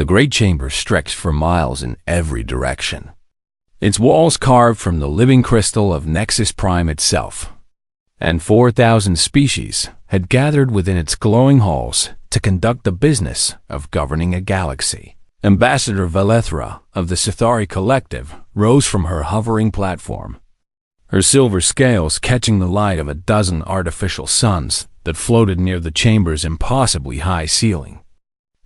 The great chamber stretched for miles in every direction, its walls carved from the living crystal of Nexus Prime itself, and 4,000 species had gathered within its glowing halls to conduct the business of governing a galaxy. Ambassador Valethra of the Sithari Collective rose from her hovering platform, her silver scales catching the light of a dozen artificial suns that floated near the chamber's impossibly high ceiling.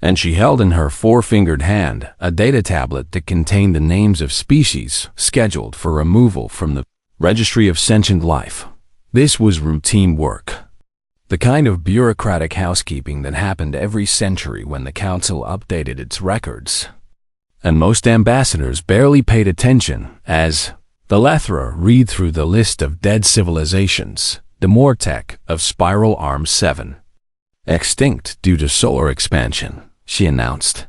And she held in her four-fingered hand a data tablet that contained the names of species scheduled for removal from the Registry of Sentient Life. This was routine work, the kind of bureaucratic housekeeping that happened every century when the Council updated its records. And most ambassadors barely paid attention as Valethra read through the list of dead civilizations, the Mortec of Spiral Arm 7. Extinct due to solar expansion, she announced.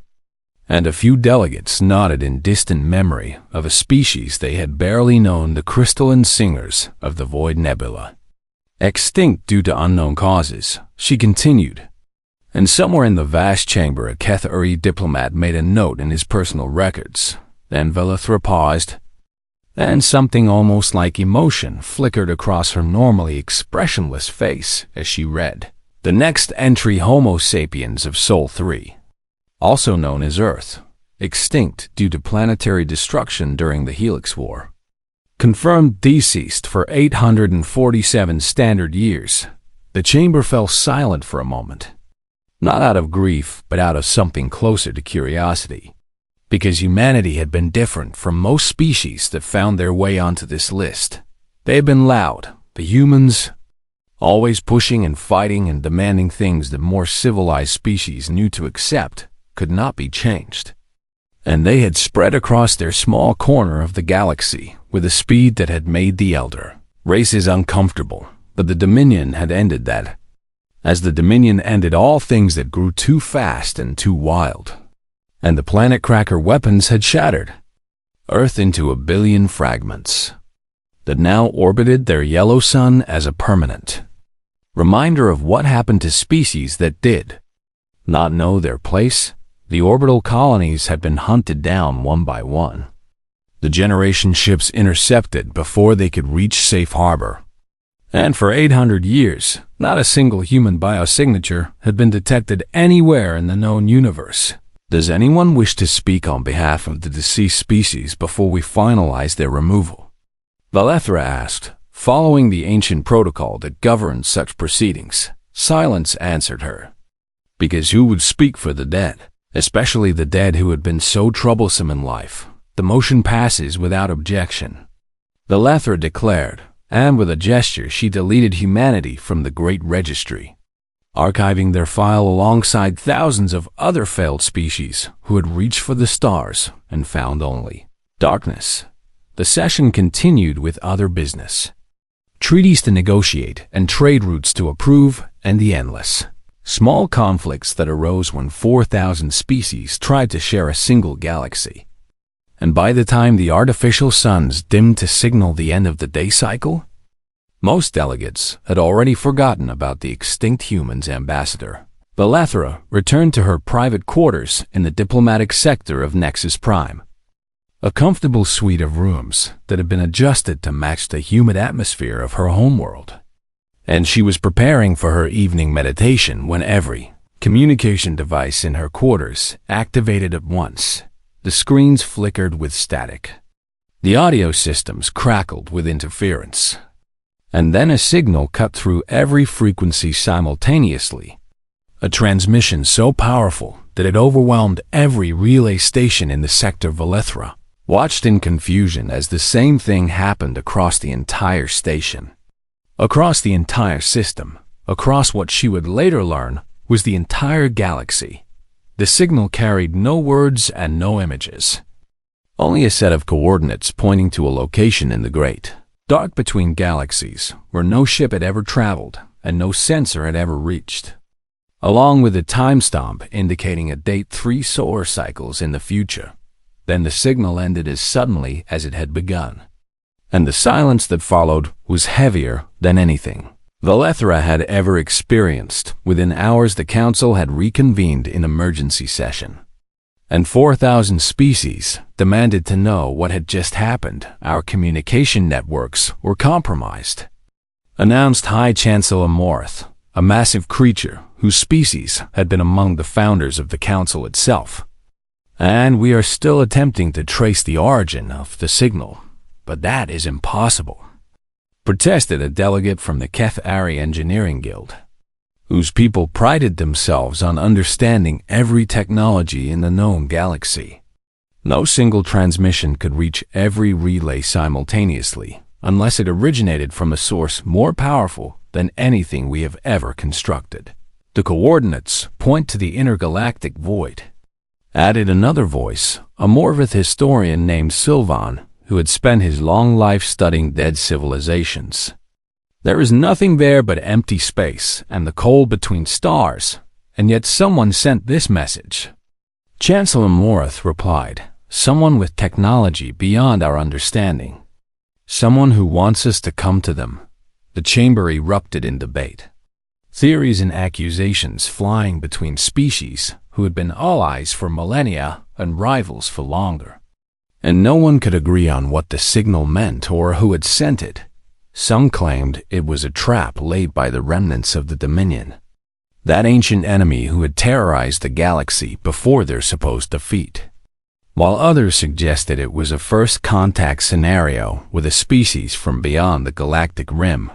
And a few delegates nodded in distant memory of a species they had barely known, the crystalline singers of the Void Nebula. Extinct due to unknown causes, she continued. And somewhere in the vast chamber a Kethari diplomat made a note in his personal records. Then Valethra paused, and something almost like emotion flickered across her normally expressionless face as she read. The next entry, Homo sapiens of Sol 3, also known as Earth, extinct due to planetary destruction during the Helix War. Confirmed deceased for 847 standard years. The chamber fell silent for a moment, not out of grief, but out of something closer to curiosity, because humanity had been different from most species that found their way onto this list. They had been loud, the humans, always pushing and fighting and demanding things that more civilized species knew to accept could not be changed. And they had spread across their small corner of the galaxy with a speed that had made the elder races uncomfortable. But the Dominion had ended that, as the Dominion ended all things that grew too fast and too wild. And the planet cracker weapons had shattered Earth into a billion fragments that now orbited their yellow sun as a permanent reminder of what happened to species that did not know their place. The orbital colonies had been hunted down one by one, the generation ships intercepted before they could reach safe harbor. And for 800 years, not a single human biosignature had been detected anywhere in the known universe. Does anyone wish to speak on behalf of the deceased species before we finalize their removal? Valethra asked, following the ancient protocol that governed such proceedings. Silence answered her. Because who would speak for the dead? Especially the dead who had been so troublesome in life. The motion passes without objection, Valethra declared, and with a gesture she deleted humanity from the Great Registry, archiving their file alongside thousands of other failed species who had reached for the stars and found only darkness. The session continued with other business, treaties to negotiate and trade routes to approve, and the endless small conflicts that arose when 4,000 species tried to share a single galaxy. And by the time the artificial suns dimmed to signal the end of the day cycle, most delegates had already forgotten about the extinct humans ambassador. Valethra returned to her private quarters in the diplomatic sector of Nexus Prime, a comfortable suite of rooms that had been adjusted to match the humid atmosphere of her homeworld. And she was preparing for her evening meditation when every communication device in her quarters activated at once. The screens flickered with static. The audio systems crackled with interference. And then a signal cut through every frequency simultaneously, a transmission so powerful that it overwhelmed every relay station in the sector. Valethra watched in confusion as the same thing happened across the entire station, across the entire system, across what she would later learn was the entire galaxy. The signal carried no words and no images, only a set of coordinates pointing to a location in the great dark between galaxies where no ship had ever traveled and no sensor had ever reached, along with a time stamp indicating a date 3 solar cycles in the future. Then the signal ended as suddenly as it had begun, and the silence that followed was heavier than anything Valethra had ever experienced. Within hours the council had reconvened in emergency session. and 4,000 species demanded to know what had just happened. Our communication networks were compromised, announced High Chancellor Morth, a massive creature whose species had been among the founders of the Council itself. And we are still attempting to trace the origin of the signal, but that is impossible, protested a delegate from the Kethari Engineering Guild, whose people prided themselves on understanding every technology in the known galaxy. No single transmission could reach every relay simultaneously unless it originated from a source more powerful than anything we have ever constructed. The coordinates point to the intergalactic void, added another voice, a Morvith historian named Sylvan, who had spent his long life studying dead civilizations. There is nothing there but empty space and the cold between stars, and yet someone sent this message. Chancellor Morth replied, someone with technology beyond our understanding. Someone who wants us to come to them. The chamber erupted in debate. Theories and accusations flying between species who had been allies for millennia and rivals for longer. And no one could agree on what the signal meant or who had sent it. Some claimed it was a trap laid by the remnants of the Dominion, that ancient enemy who had terrorized the galaxy before their supposed defeat, while others suggested it was a first contact scenario with a species from beyond the galactic rim.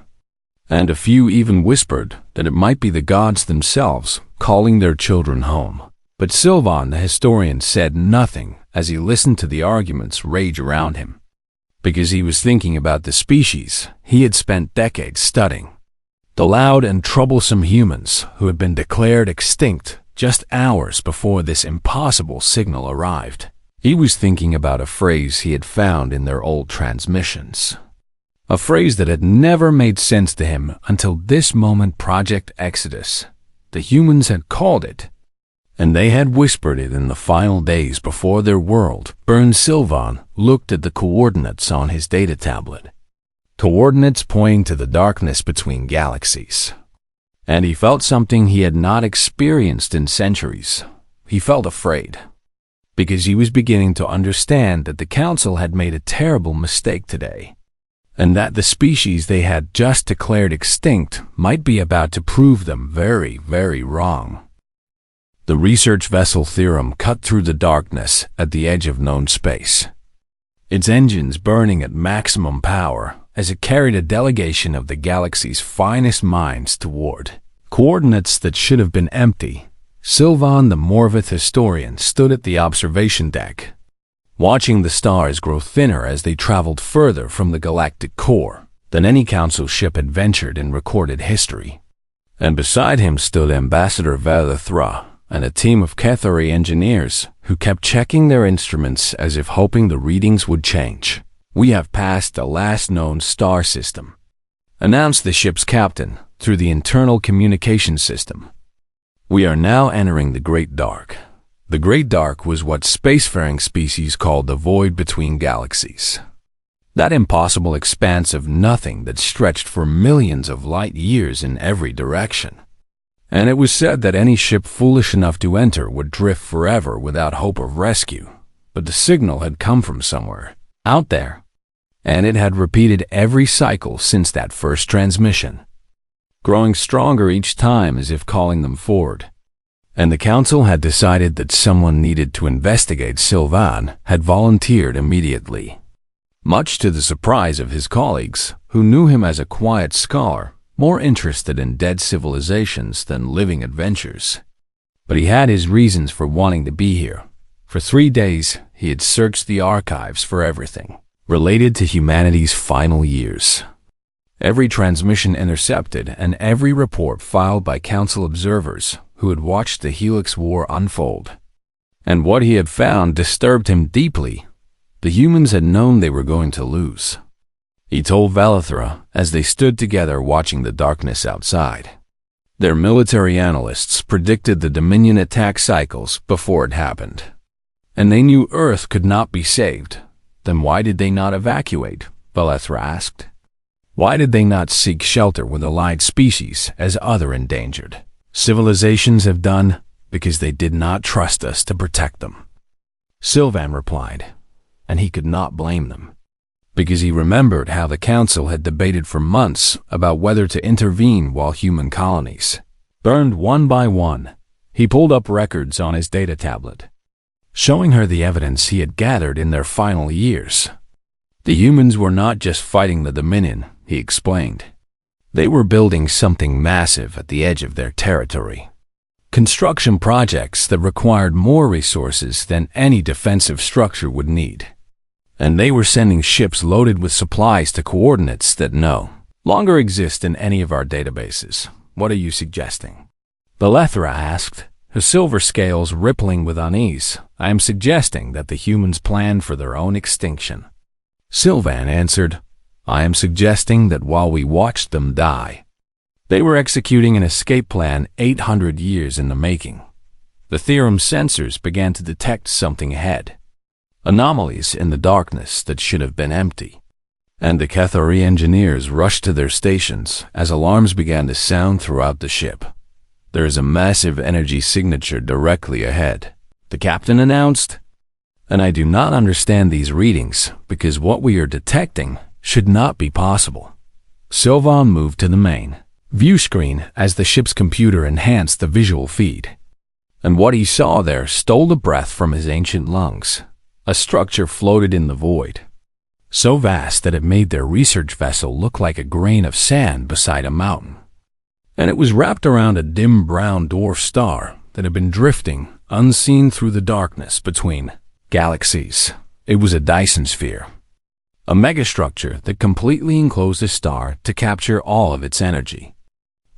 And a few even whispered that it might be the gods themselves calling their children home. But Sylvan the historian said nothing as he listened to the arguments rage around him, because he was thinking about the species he had spent decades studying, the loud and troublesome humans who had been declared extinct just hours before this impossible signal arrived. He was thinking about a phrase he had found in their old transmissions. A phrase that had never made sense to him until this moment. Project Exodus. The humans had called it, and they had whispered it in the final days before their world burned. Sylvan looked at the coordinates on his data tablet. Coordinates pointing to the darkness between galaxies. And he felt something he had not experienced in centuries. He felt afraid, because he was beginning to understand that the Council had made a terrible mistake today, and that the species they had just declared extinct might be about to prove them very, very wrong. The research vessel Theorem cut through the darkness at the edge of known space, its engines burning at maximum power as it carried a delegation of the galaxy's finest minds toward coordinates that should have been empty. Sylvan the Morvith historian stood at the observation deck, watching the stars grow thinner as they traveled further from the galactic core than any council ship had ventured in recorded history. And beside him stood Ambassador Valithra and a team of Kethari engineers who kept checking their instruments as if hoping the readings would change. "We have passed the last known star system," announced the ship's captain through the internal communication system. "We are now entering the Great Dark." The Great Dark was what spacefaring species called the void between galaxies. That impossible expanse of nothing that stretched for millions of light years in every direction. And it was said that any ship foolish enough to enter would drift forever without hope of rescue. But the signal had come from somewhere out there, and it had repeated every cycle since that first transmission, growing stronger each time as if calling them forward. And the council had decided that someone needed to investigate. Sylvan had volunteered immediately, much to the surprise of his colleagues, who knew him as a quiet scholar, more interested in dead civilizations than living adventures. But he had his reasons for wanting to be here. For 3 days, he had searched the archives for everything related to humanity's final years. Every transmission intercepted and every report filed by council observers who had watched the Helix War unfold. And what he had found disturbed him deeply. The humans had known they were going to lose, he told Valithra as they stood together watching the darkness outside. Their military analysts predicted the Dominion attack cycles before it happened, and they knew Earth could not be saved. Then why did they not evacuate? Valithra asked. Why did they not seek shelter with allied species as other endangered civilizations have done? Because they did not trust us to protect them. Sylvan replied, and he could not blame them, because he remembered how the council had debated for months about whether to intervene while human colonies burned one by one. He pulled up records on his data tablet, showing her the evidence he had gathered in their final years. The humans were not just fighting the Dominion, he explained. They were building something massive at the edge of their territory. Construction projects that required more resources than any defensive structure would need. And they were sending ships loaded with supplies to coordinates that no longer exist in any of our databases. What are you suggesting? Valethra asked, her silver scales rippling with unease. I am suggesting that the humans planned for their own extinction. Sylvan answered, I am suggesting that while we watched them die, they were executing an escape plan 800 years in the making. The theorem's sensors began to detect something ahead. Anomalies in the darkness that should have been empty. And the Cathari engineers rushed to their stations as alarms began to sound throughout the ship. There is a massive energy signature directly ahead, the captain announced. And I do not understand these readings because what we are detecting should not be possible. Sylvan moved to the main view screen as the ship's computer enhanced the visual feed. And what he saw there stole the breath from his ancient lungs. A structure floated in the void, so vast that it made their research vessel look like a grain of sand beside a mountain. And it was wrapped around a dim brown dwarf star that had been drifting unseen through the darkness between galaxies. It was a Dyson sphere, a megastructure that completely enclosed the star to capture all of its energy.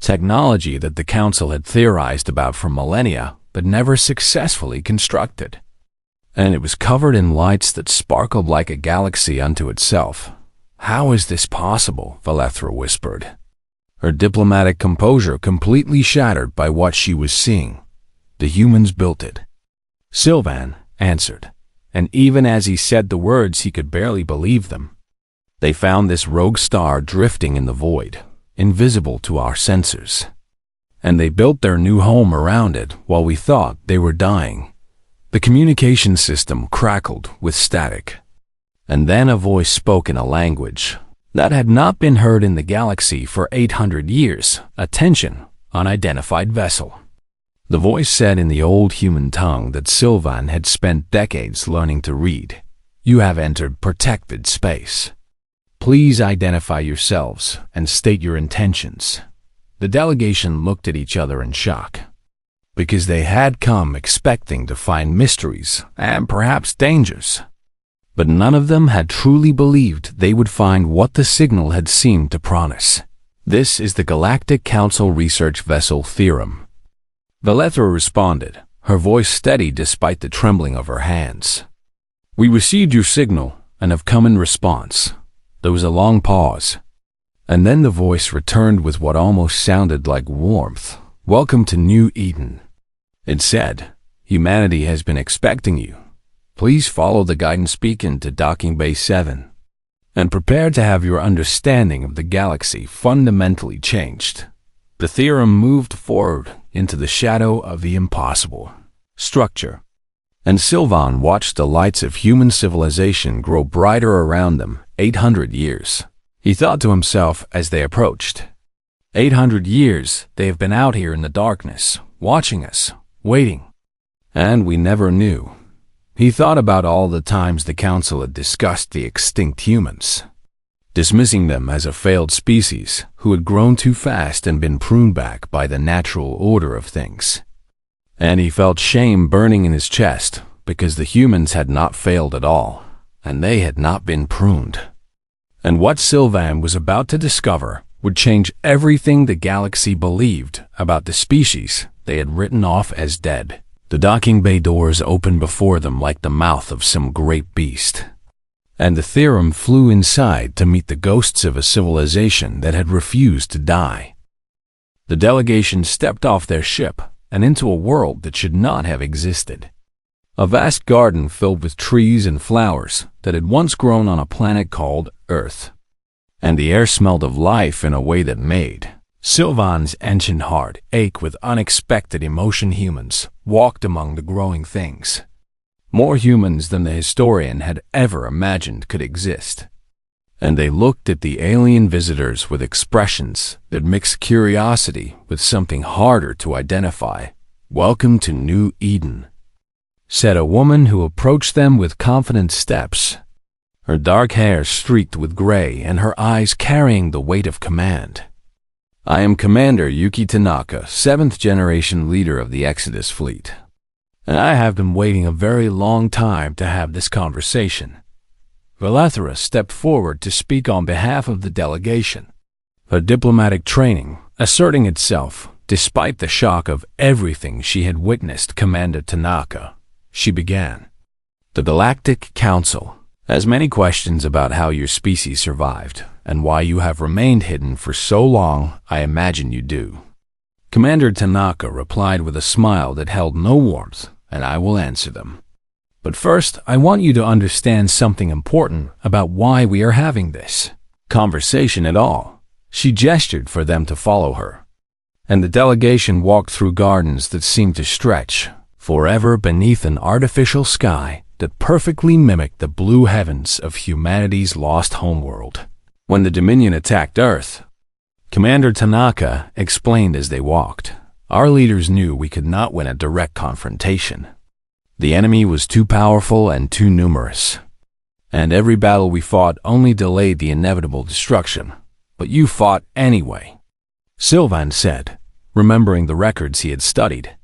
Technology that the Council had theorized about for millennia but never successfully constructed. And it was covered in lights that sparkled like a galaxy unto itself. How is this possible? Valethra whispered, her diplomatic composure completely shattered by what she was seeing. The humans built it, Sylvan answered, and even as he said the words he could barely believe them. They found this rogue star drifting in the void, invisible to our sensors. And they built their new home around it while we thought they were dying. The communication system crackled with static. And then a voice spoke in a language that had not been heard in the galaxy for 800 years. Attention, unidentified vessel. The voice said in the old human tongue that Sylvan had spent decades learning to read. You have entered protected space. Please identify yourselves and state your intentions. The delegation looked at each other in shock, because they had come expecting to find mysteries and perhaps dangers. But none of them had truly believed they would find what the signal had seemed to promise. This is the Galactic Council Research Vessel Theorem. Valethra responded, her voice steady despite the trembling of her hands. We received your signal and have come in response. There was a long pause, and then the voice returned with what almost sounded like warmth. Welcome to New Eden. It said, humanity has been expecting you. Please follow the guidance beacon to Docking Bay 7 and prepare to have your understanding of the galaxy fundamentally changed. The theorem moved forward into the shadow of the impossible structure, and Sylvan watched the lights of human civilization grow brighter around them. 800 years, he thought to himself as they approached. 800 years they have been out here in the darkness, watching us, waiting. And we never knew. He thought about all the times the Council had discussed the extinct humans, dismissing them as a failed species who had grown too fast and been pruned back by the natural order of things. And he felt shame burning in his chest because the humans had not failed at all, and they had not been pruned. And what Sylvan was about to discover would change everything the galaxy believed about the species they had written off as dead. The docking bay doors opened before them like the mouth of some great beast, and the theorem flew inside to meet the ghosts of a civilization that had refused to die. The delegation stepped off their ship and into a world that should not have existed. A vast garden filled with trees and flowers that had once grown on a planet called Earth. And the air smelled of life in a way that made Sylvan's ancient heart ache with unexpected emotion. Humans walked among the growing things, More humans than the historian had ever imagined could exist. And they looked at the alien visitors with expressions that mixed curiosity with something harder to identify. "Welcome to New Eden," said a woman who approached them with confident steps, her dark hair streaked with gray and her eyes carrying the weight of command. "I am Commander Yuki Tanaka, 7th generation leader of the Exodus fleet. And I have been waiting a very long time to have this conversation." Valethra stepped forward to speak on behalf of the delegation, her diplomatic training asserting itself despite the shock of everything she had witnessed. "Commander Tanaka," she began, "the Galactic Council has many questions about how your species survived and why you have remained hidden for so long. I imagine you do." Commander Tanaka replied with a smile that held no warmth, "And I will answer them. But first, I want you to understand something important about why we are having this conversation at all." She gestured for them to follow her, and the delegation walked through gardens that seemed to stretch forever beneath an artificial sky that perfectly mimicked the blue heavens of humanity's lost homeworld. When the Dominion attacked Earth, Commander Tanaka explained as they walked, "Our leaders knew we could not win a direct confrontation. The enemy was too powerful and too numerous, and every battle we fought only delayed the inevitable destruction. But you fought anyway," Sylvan said, remembering the records he had studied.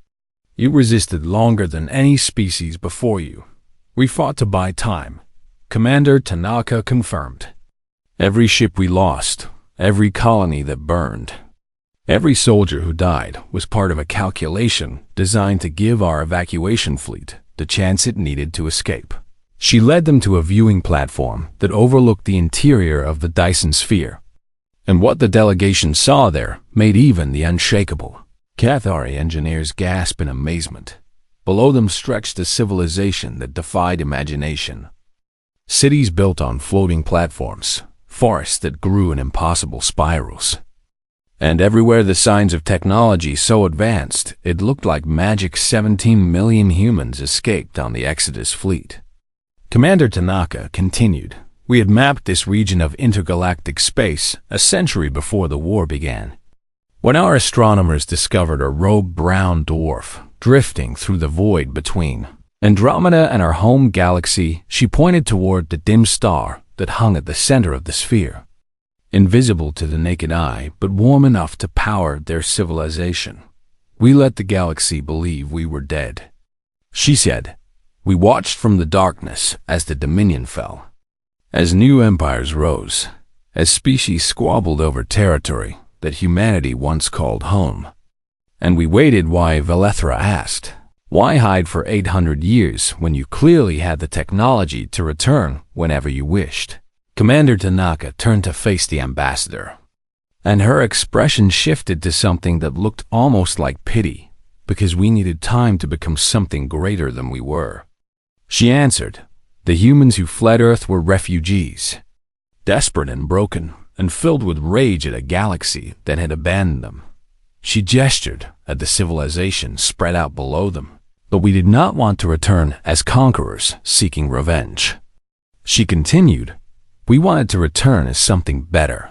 "You resisted longer than any species before you. We fought to buy time," Commander Tanaka confirmed. "Every ship we lost, every colony that burned, every soldier who died was part of a calculation designed to give our evacuation fleet the chance it needed to escape." She led them to a viewing platform that overlooked the interior of the Dyson Sphere. And what the delegation saw there made even the unshakable Cathari engineers gasp in amazement. Below them stretched a civilization that defied imagination. Cities built on floating platforms, forests that grew in impossible spirals, and everywhere the signs of technology so advanced it looked like magic. 17 million humans escaped on the Exodus fleet. Commander Tanaka continued, "We had mapped this region of intergalactic space a century before the war began, when our astronomers discovered a robed brown dwarf drifting through the void between Andromeda and our home galaxy." She pointed toward the dim star that hung at the center of the sphere, invisible to the naked eye but warm enough to power their civilization. "We let the galaxy believe we were dead," she said. "We watched from the darkness as the Dominion fell, as new empires rose, as species squabbled over territory that humanity once called home. And we waited." Why? Valethra asked. "Why hide for 800 years when you clearly had the technology to return whenever you wished?" Commander Tanaka turned to face the ambassador, and her expression shifted to something that looked almost like pity, "Because we needed time to become something greater than we were." She answered, "The humans who fled Earth were refugees, desperate and broken, and filled with rage at a galaxy that had abandoned them." She gestured at the civilization spread out below them. "But we did not want to return as conquerors seeking revenge," she continued. "We wanted to return as something better,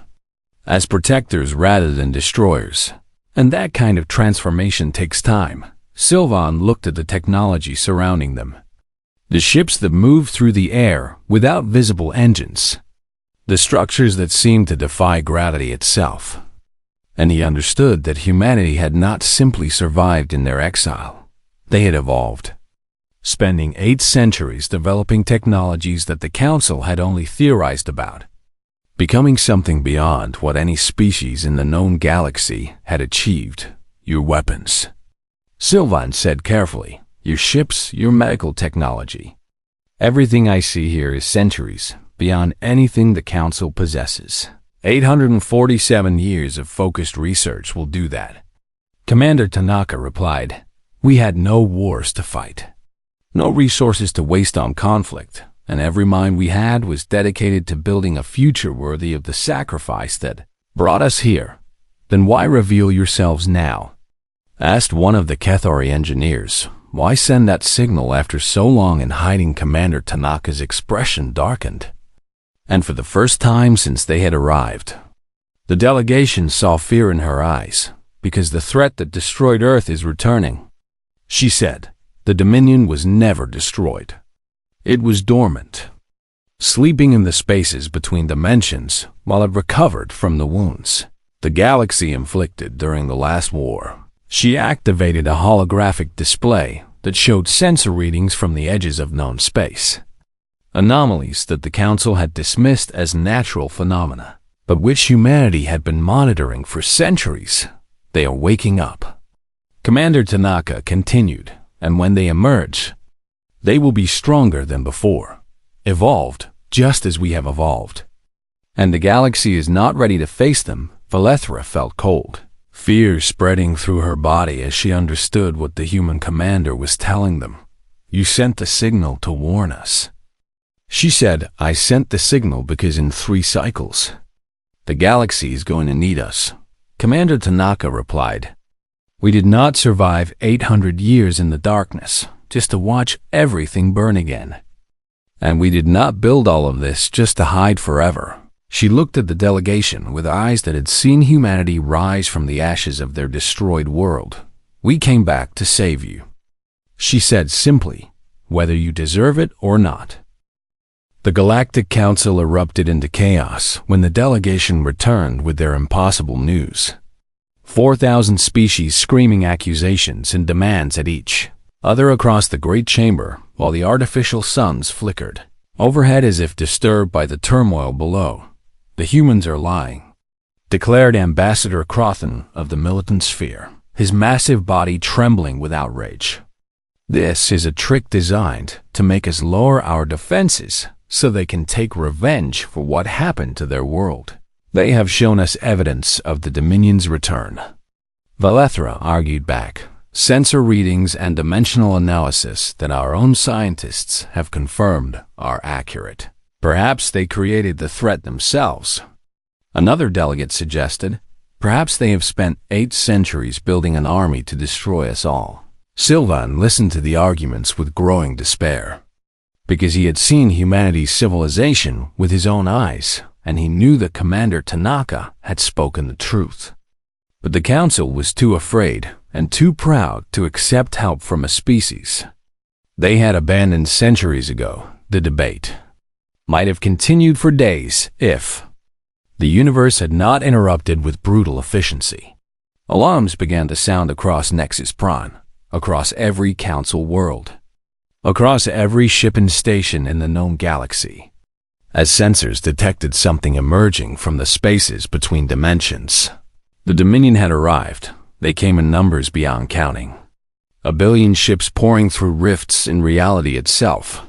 as protectors rather than destroyers. And that kind of transformation takes time." Sylvan looked at the technology surrounding them. The ships that moved through the air without visible engines, the structures that seemed to defy gravity itself. And he understood that humanity had not simply survived in their exile. They had evolved, spending 8 centuries developing technologies that the Council had only theorized about, becoming something beyond what any species in the known galaxy had achieved. "Your weapons," Sylvan said carefully, "your ships, your medical technology. Everything I see here is centuries beyond anything the Council possesses. 847 years of focused research will do that." Commander Tanaka replied, "We had no wars to fight, no resources to waste on conflict, and every mind we had was dedicated to building a future worthy of the sacrifice that brought us here." "Then why reveal yourselves now?" asked one of the Cathari engineers, why send that signal after so long in hiding? Commander Tanaka's expression darkened. And for the first time since they had arrived, the delegation saw fear in her eyes, because the threat that destroyed Earth is returning. She said, the Dominion was never destroyed. It was dormant, sleeping in the spaces between dimensions while it recovered from the wounds the galaxy inflicted during the last war. She activated a holographic display that showed sensor readings from the edges of known space, anomalies that the Council had dismissed as natural phenomena, but which humanity had been monitoring for centuries. They are waking up. Commander Tanaka continued, and when they emerge, they will be stronger than before, evolved just as we have evolved. And the galaxy is not ready to face them. Valethra felt cold, fear spreading through her body as she understood what the human commander was telling them. You sent the signal to warn us. She said, I sent the signal because in 3 cycles, the galaxy is going to need us. Commander Tanaka replied, we did not survive 800 years in the darkness just to watch everything burn again. And we did not build all of this just to hide forever. She looked at the delegation with eyes that had seen humanity rise from the ashes of their destroyed world. We came back to save you, she said simply, whether you deserve it or not. The Galactic Council erupted into chaos when the delegation returned with their impossible news. 4,000 species screaming accusations and demands at each other across the great chamber while the artificial suns flickered overhead as if disturbed by the turmoil below. The humans are lying, declared Ambassador Crothan of the militant sphere, his massive body trembling with outrage. This is a trick designed to make us lower our defenses so they can take revenge for what happened to their world. They have shown us evidence of the Dominion's return. Valethra argued back, sensor readings and dimensional analysis that our own scientists have confirmed are accurate. Perhaps they created the threat themselves. Another delegate suggested, perhaps they have spent 8 centuries building an army to destroy us all. Sylvan listened to the arguments with growing despair, because he had seen humanity's civilization with his own eyes, and he knew that Commander Tanaka had spoken the truth. But the Council was too afraid and too proud to accept help from a species they had abandoned centuries ago. The debate might have continued for days if the universe had not interrupted with brutal efficiency. Alarms began to sound across Nexus Prime, across every Council world, across every ship and station in the known galaxy, as sensors detected something emerging from the spaces between dimensions. The Dominion had arrived. They came in numbers beyond counting. 1 billion ships pouring through rifts in reality itself.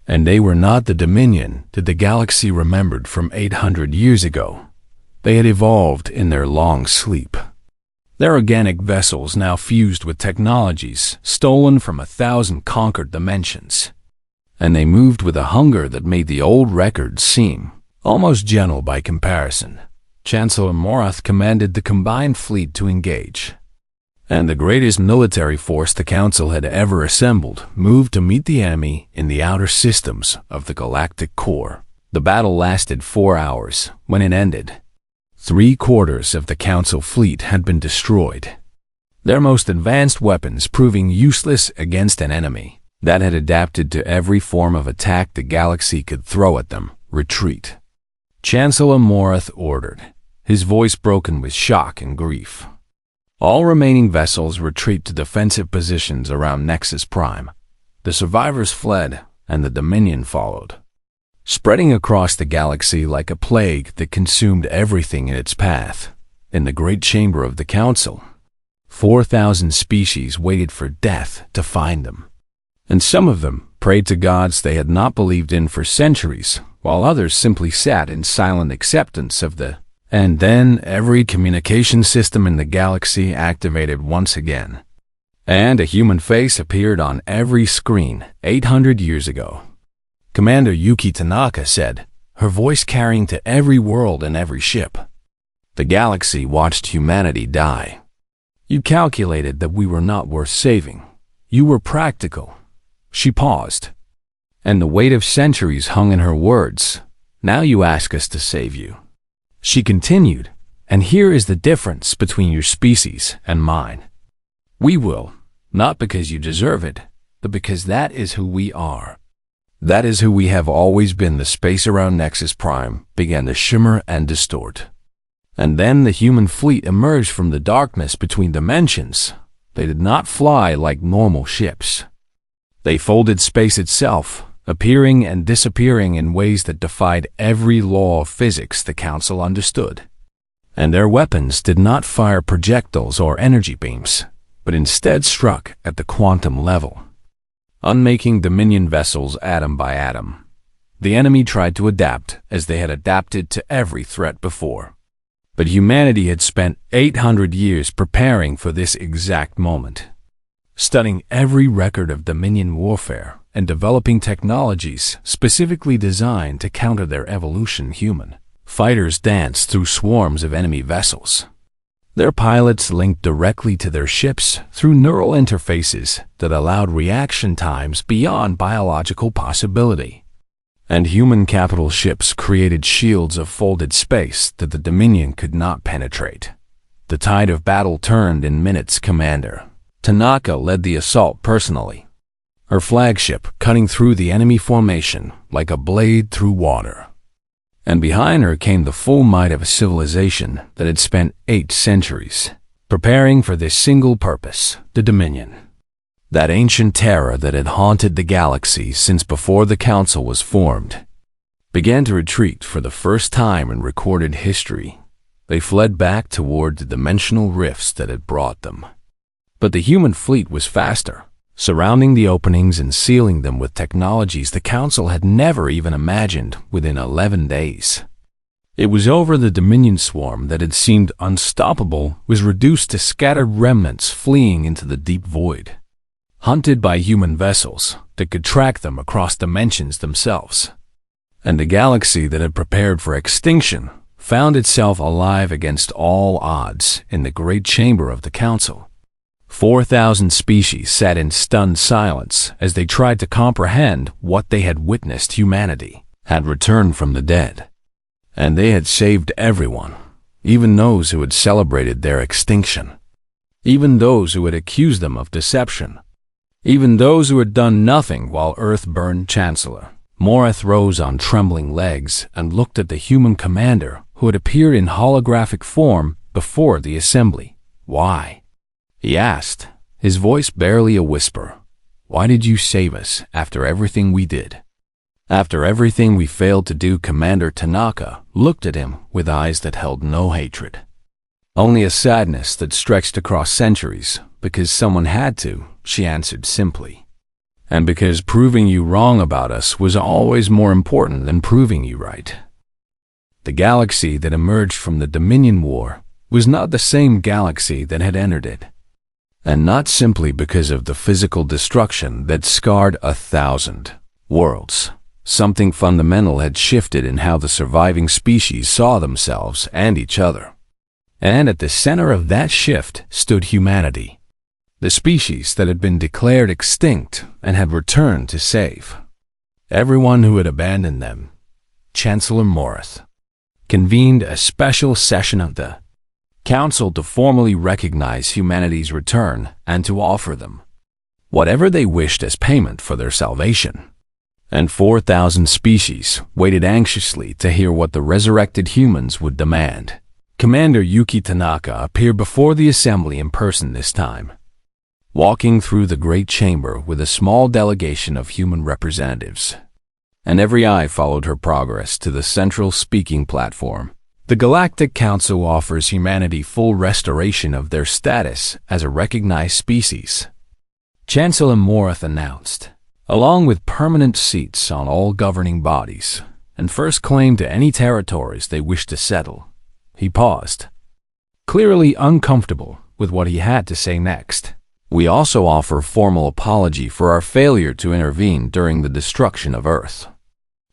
And they were not the Dominion that the galaxy remembered from 800 years ago. They had evolved in their long sleep. Their organic vessels now fused with technologies stolen from 1,000 conquered dimensions. And they moved with a hunger that made the old records seem almost gentle by comparison. Chancellor Morath commanded the combined fleet to engage, and the greatest military force the Council had ever assembled moved to meet the enemy in the outer systems of the galactic core. The battle lasted 4 hours. When it ended, 3/4 of the Council fleet had been destroyed, their most advanced weapons proving useless against an enemy that had adapted to every form of attack the galaxy could throw at them. Retreat, Chancellor Morath ordered, his voice broken with shock and grief. All remaining vessels retreat to defensive positions around Nexus Prime. The survivors fled, and the Dominion followed, spreading across the galaxy like a plague that consumed everything in its path. In the great chamber of the Council, 4,000 species waited for death to find them. And some of them prayed to gods they had not believed in for centuries, while others simply sat in silent acceptance of the. And then every communication system in the galaxy activated once again, and a human face appeared on every screen 800 years ago. Commander Yuki Tanaka said, her voice carrying to every world and every ship. The galaxy watched humanity die. You calculated that we were not worth saving. You were practical." She paused, and the weight of centuries hung in her words. "Now you ask us to save you." She continued, "And here is the difference between your species and mine. We will, not because you deserve it, but because that is who we are. That is who we have always been." The space around Nexus Prime began to shimmer and distort. And then the human fleet emerged from the darkness between dimensions. They did not fly like normal ships. They folded space itself, appearing and disappearing in ways that defied every law of physics the Council understood. And their weapons did not fire projectiles or energy beams, but instead struck at the quantum level, unmaking Dominion vessels atom by atom. The enemy tried to adapt as they had adapted to every threat before. But humanity had spent 800 years preparing for this exact moment, studying every record of Dominion warfare and developing technologies specifically designed to counter their evolution. Human fighters danced through swarms of enemy vessels. Their pilots linked directly to their ships through neural interfaces that allowed reaction times beyond biological possibility. And human capital ships created shields of folded space that the Dominion could not penetrate. The tide of battle turned in minutes. Commander Tanaka led the assault personally, her flagship cutting through the enemy formation like a blade through water. And behind her came the full might of a civilization that had spent 8 centuries preparing for this single purpose, the Dominion. That ancient terror that had haunted the galaxy since before the Council was formed began to retreat for the first time in recorded history. They fled back toward the dimensional rifts that had brought them. But the human fleet was faster, surrounding the openings and sealing them with technologies the Council had never even imagined. Within 11 days, it was over. The Dominion swarm that had seemed unstoppable was reduced to scattered remnants fleeing into the deep void, hunted by human vessels that could track them across dimensions themselves. And the galaxy that had prepared for extinction found itself alive against all odds in the great chamber of the Council. 4,000 species sat in stunned silence as they tried to comprehend what they had witnessed. Humanity had returned from the dead, and they had saved everyone, even those who had celebrated their extinction, even those who had accused them of deception, even those who had done nothing while Earth burned. Chancellor Morath rose on trembling legs and looked at the human commander who had appeared in holographic form before the assembly. "Why?" he asked, his voice barely a whisper. "Why did you save us after everything we did? After everything we failed to do?" Commander Tanaka looked at him with eyes that held no hatred, only a sadness that stretched across centuries. "Because someone had to," she answered simply. "And because proving you wrong about us was always more important than proving you right." The galaxy that emerged from the Dominion War was not the same galaxy that had entered it. And not simply because of the physical destruction that scarred 1,000 worlds. Something fundamental had shifted in how the surviving species saw themselves and each other. And at the center of that shift stood humanity, the species that had been declared extinct and had returned to save everyone who had abandoned them. Chancellor Morath convened a special session of the Council to formally recognize humanity's return and to offer them whatever they wished as payment for their salvation. And 4,000 species waited anxiously to hear what the resurrected humans would demand. Commander Yuki Tanaka appeared before the assembly in person this time, walking through the great chamber with a small delegation of human representatives. And every eye followed her progress to the central speaking platform. The Galactic Council offers humanity full restoration of their status as a recognized species, Chancellor Morath announced, along with permanent seats on all governing bodies and first claim to any territories they wish to settle. He paused, clearly uncomfortable with what he had to say next. "We also offer formal apology for our failure to intervene during the destruction of Earth,"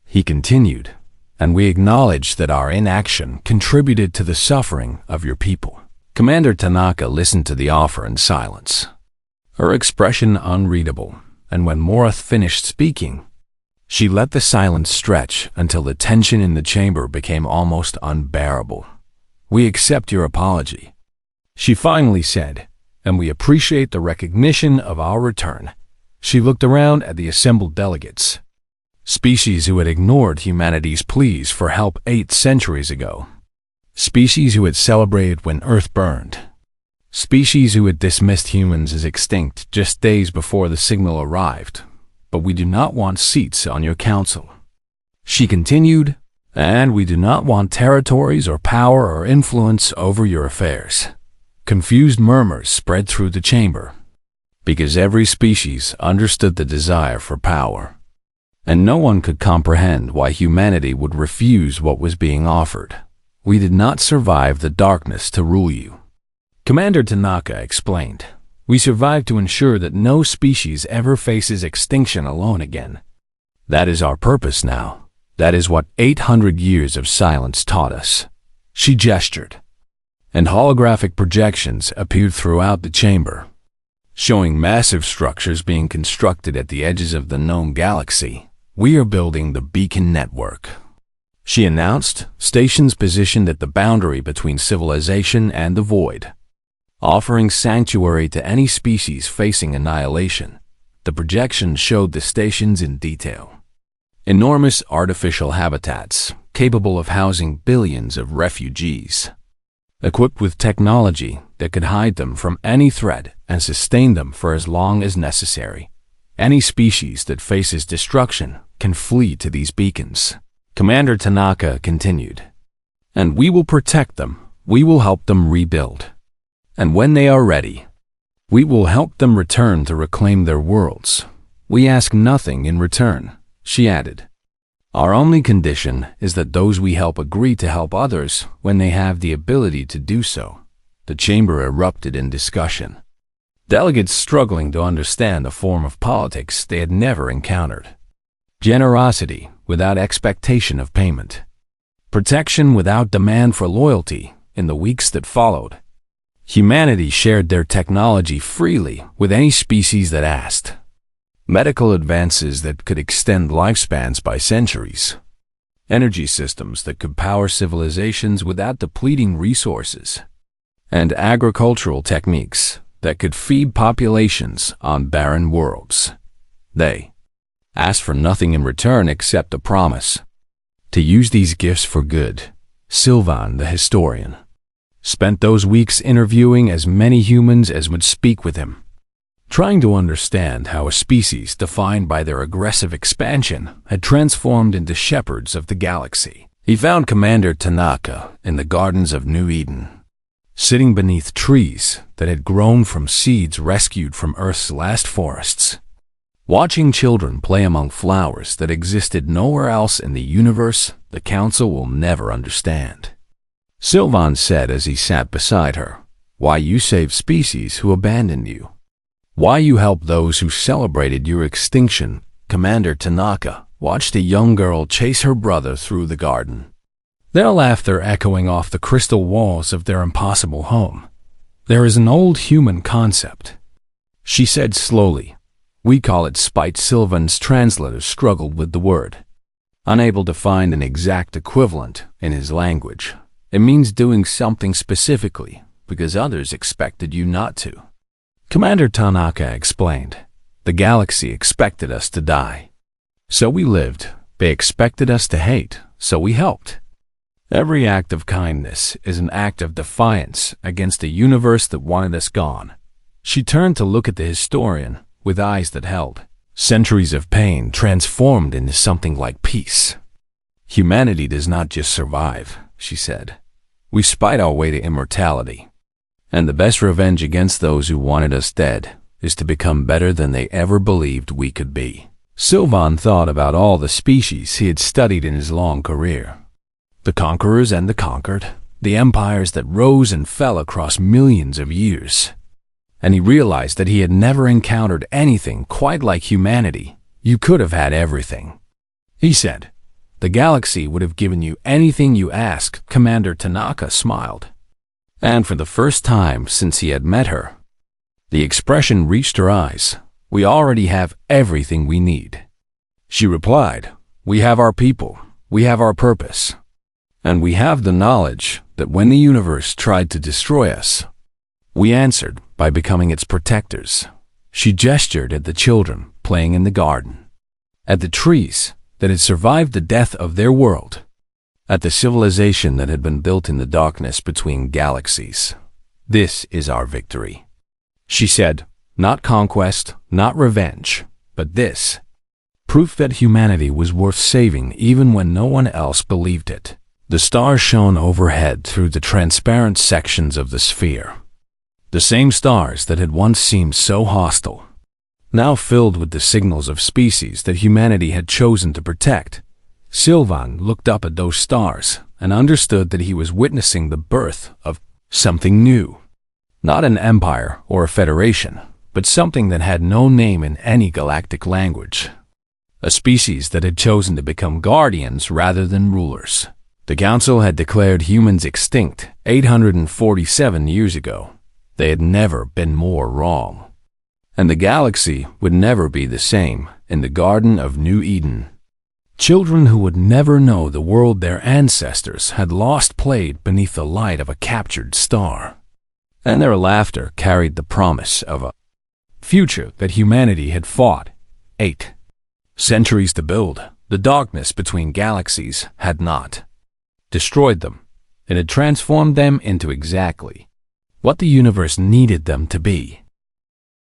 he continued, "and we acknowledge that our inaction contributed to the suffering of your people." Commander Tanaka listened to the offer in silence, her expression unreadable, and when Morath finished speaking, she let the silence stretch until the tension in the chamber became almost unbearable. "We accept your apology," she finally said, "and we appreciate the recognition of our return." She looked around at the assembled delegates. Species who had ignored humanity's pleas for help 8 centuries ago. Species who had celebrated when Earth burned. Species who had dismissed humans as extinct just days before the signal arrived. "But we do not want seats on your council," she continued, "and we do not want territories or power or influence over your affairs." Confused murmurs spread through the chamber, because every species understood the desire for power, and no one could comprehend why humanity would refuse what was being offered. "We did not survive the darkness to rule you," Commander Tanaka explained. "We survived to ensure that no species ever faces extinction alone again. That is our purpose now. That is what 800 years of silence taught us." She gestured, and holographic projections appeared throughout the chamber, showing massive structures being constructed at the edges of the known galaxy. "We are building the Beacon Network," she announced, stations positioned at the boundary between civilization and the void, offering sanctuary to any species facing annihilation. The projection showed the stations in detail. Enormous artificial habitats, capable of housing billions of refugees, equipped with technology that could hide them from any threat and sustain them for as long as necessary. Any species that faces destruction can flee to these beacons. Commander Tanaka continued, "And we will protect them. We will help them rebuild. And when they are ready, we will help them return to reclaim their worlds. We ask nothing in return," she added. "Our only condition is that those we help agree to help others when they have the ability to do so." The chamber erupted in discussion, delegates struggling to understand a form of politics they had never encountered. Generosity without expectation of payment. Protection without demand for loyalty in the weeks that followed. Humanity shared their technology freely with any species that asked. Medical advances that could extend lifespans by centuries. Energy systems that could power civilizations without depleting resources. And agricultural techniques that could feed populations on barren worlds. They asked for nothing in return except a promise to use these gifts for good. Sylvan, the historian, spent those weeks interviewing as many humans as would speak with him, trying to understand how a species defined by their aggressive expansion had transformed into shepherds of the galaxy. He found Commander Tanaka in the gardens of New Eden, sitting beneath trees that had grown from seeds rescued from Earth's last forests, watching children play among flowers that existed nowhere else in the universe the Council will never understand. Sylvan said as he sat beside her, "Why you saved species who abandoned you. Why you helped those who celebrated your extinction." Commander Tanaka watched a young girl chase her brother through the garden, their laughter echoing off the crystal walls of their impossible home. "There is an old human concept," she said slowly. "We call it spite." Sylvan's translator struggled with the word, unable to find an exact equivalent in his language. "It means doing something specifically because others expected you not to." Commander Tanaka explained, "The galaxy expected us to die, so we lived. They expected us to hate, so we helped. Every act of kindness is an act of defiance against a universe that wanted us gone." She turned to look at the historian with eyes that held. Centuries of pain transformed into something like peace. "Humanity does not just survive," she said. "We spite our way to immortality. And the best revenge against those who wanted us dead is to become better than they ever believed we could be." Sylvan thought about all the species he had studied in his long career. The conquerors and the conquered, the empires that rose and fell across millions of years. And he realized that he had never encountered anything quite like humanity. "You could have had everything," he said. "The galaxy would have given you anything you asked." Commander Tanaka smiled. And for the first time since he had met her, The expression reached her eyes. "We already have everything we need." She replied, "We have our people, we have our purpose, and we have the knowledge that when the universe tried to destroy us, we answered by becoming its protectors." She gestured at the children playing in the garden, at the trees that had survived the death of their world, at the civilization that had been built in the darkness between galaxies. "This is our victory," she said. "Not conquest, not revenge, but this. Proof that humanity was worth saving even when no one else believed it." The stars shone overhead through the transparent sections of the sphere. The same stars that had once seemed so hostile, now filled with the signals of species that humanity had chosen to protect. Sylvan looked up at those stars and understood that he was witnessing the birth of something new. Not an empire or a federation, but something that had no name in any galactic language. A species that had chosen to become guardians rather than rulers. The Council had declared humans extinct 847 years ago. They had never been more wrong. And the galaxy would never be the same in the Garden of New Eden. Children who would never know the world their ancestors had lost played beneath the light of a captured star. And their laughter carried the promise of a future that humanity had fought 8 centuries to build. The darkness between galaxies had not destroyed them. It had transformed them into exactly what the universe needed them to be.